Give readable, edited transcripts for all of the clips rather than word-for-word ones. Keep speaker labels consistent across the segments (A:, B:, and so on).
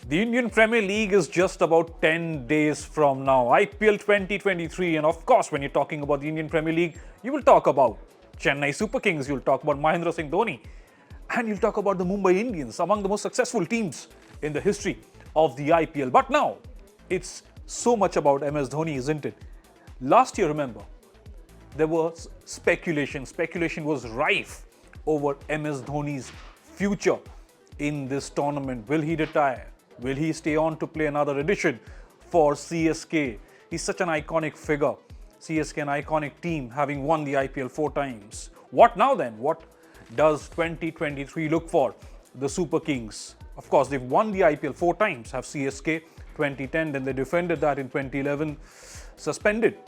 A: The Indian Premier League is just about 10 days from now. IPL 2023. And of course, when you're talking about the Indian Premier League, you will talk about Chennai Super Kings, you'll talk about Mahendra Singh Dhoni, and you'll talk about the Mumbai Indians, among the most successful teams in the history of the IPL. But now, it's so much about MS Dhoni, isn't it? Last year, remember, there was speculation. Speculation was rife over MS Dhoni's future in this tournament. Will he retire? Will he stay on to play another edition for CSK? He's such an iconic figure. CSK, an iconic team, having won the IPL 4 times. What now then? What does 2023 look for the Super Kings? Of course, they've won the IPL 4 times, have CSK 2010, then they defended that in 2011, suspended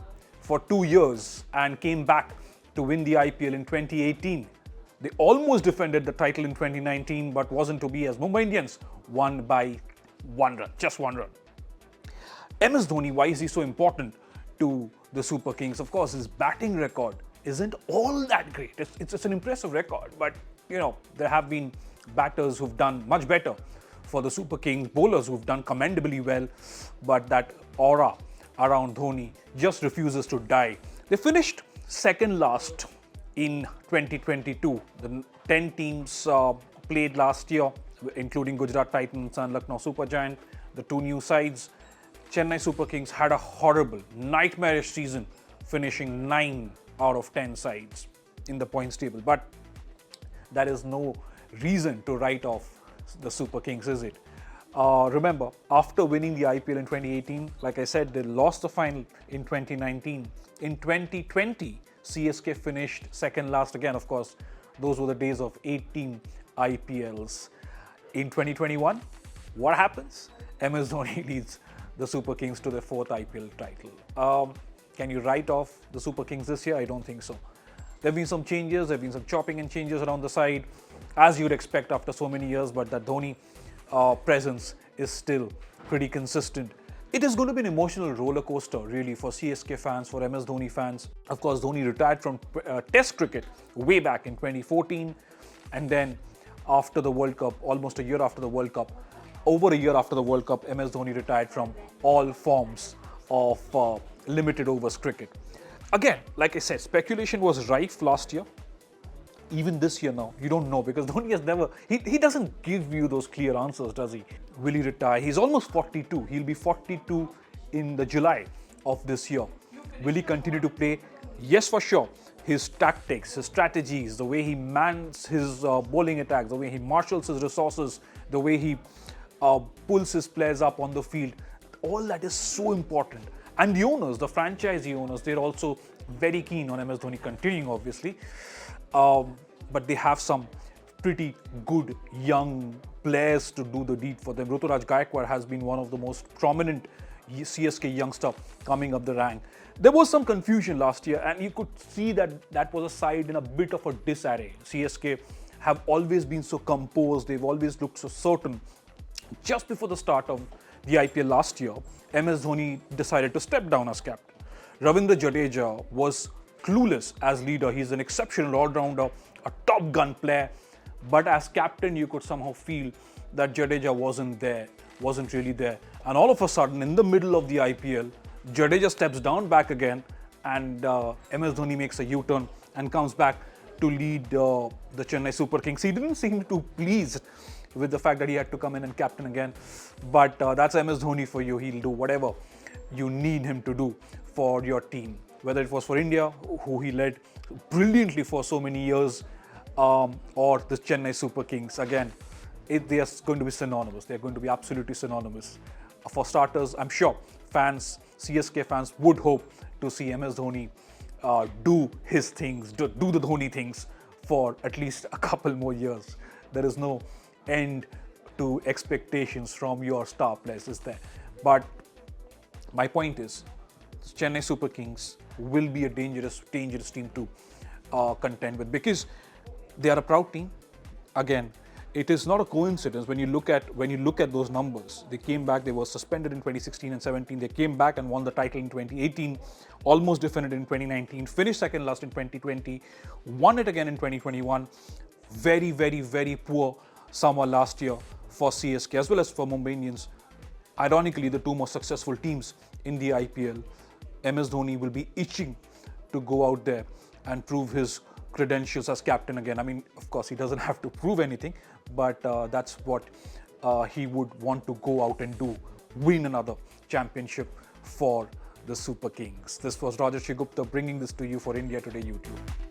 A: for 2 years and came back to win the IPL in 2018. They almost defended the title in 2019, but wasn't to be, as Mumbai Indians won by 1 run, just 1 run. MS Dhoni, why is he so important to the Super Kings? Of course, his batting record isn't all that great. It's an impressive record, but there have been batters who've done much better for the Super Kings, bowlers who've done commendably well, but that aura around Dhoni just refuses to die. They finished second last in 2022. The 10 teams played last year, including Gujarat Titans and Lucknow Super Giant, the 2 new sides. Chennai Super Kings had a horrible, nightmarish season, finishing 9 out of 10 sides in the points table. But that is no reason to write off the Super Kings, is it? Remember, after winning the IPL in 2018, like I said, they lost the final in 2019. In 2020, CSK finished second last again. Of course, those were the days of 18 IPLs. In 2021, what happens? MS Dhoni leads the Super Kings to their 4th IPL title. Can you write off the Super Kings this year? I don't think so. There have been some changes, there have been some chopping and changes around the side, as you'd expect after so many years, but that Dhoni presence is still pretty consistent. It is going to be an emotional roller coaster, really, for CSK fans, for MS Dhoni fans. Of course, Dhoni retired from Test cricket way back in 2014, and then after the World Cup, almost a year after the World Cup, over a year after the World Cup, MS Dhoni retired from all forms of limited overs cricket. Again, like I said, speculation was rife last year. Even this year now, you don't know, because Dhoni has never, he doesn't give you those clear answers, does he? Will he retire? He's almost 42. He'll be 42 in the July of this year. Will he continue to play? Yes, for sure. His tactics, his strategies, the way he mans his bowling attacks, the way he marshals his resources, the way he pulls his players up on the field, all that is so important. And the owners, the franchisee owners, they're also very keen on MS Dhoni continuing, obviously. But they have some pretty good young players to do the deed for them. Ruturaj Gaikwad has been one of the most prominent CSK youngster coming up the rank. There was some confusion last year, and you could see that was a side in a bit of a disarray. CSK have always been so composed, they've always looked so certain. Just before the start of the IPL last year, MS Dhoni decided to step down as captain. Ravindra Jadeja was clueless as leader. He's an exceptional all-rounder, a top gun player. But as captain, you could somehow feel that Jadeja wasn't really there. And all of a sudden, in the middle of the IPL, Jadeja steps down back again, and MS Dhoni makes a U-turn and comes back to lead the Chennai Super Kings. He didn't seem too pleased with the fact that he had to come in and captain again. But that's MS Dhoni for you. He'll do whatever you need him to do for your team. Whether it was for India, who he led brilliantly for so many years, or the Chennai Super Kings. Again, they are going to be synonymous. They're going to be absolutely synonymous. For starters, I'm sure CSK fans would hope to see MS Dhoni do his things, do the Dhoni things for at least a couple more years. There is no end to expectations from your star players, is there? But my point is, Chennai Super Kings will be a dangerous team to contend with, because they are a proud team. Again, it is not a coincidence when you look at those numbers. They came back. They were suspended in 2016 and 17. They came back and won the title in 2018. Almost defended in 2019. Finished second last in 2020. Won it again in 2021. Very, very, very poor summer last year for CSK as well as for Mumbai Indians. Ironically, the two most successful teams in the IPL, MS Dhoni will be itching to go out there and prove his credentials as captain again. I mean, of course, he doesn't have to prove anything, but that's what he would want to go out and do, win another championship for the Super Kings. This was Rajarshi Gupta bringing this to you for India Today YouTube.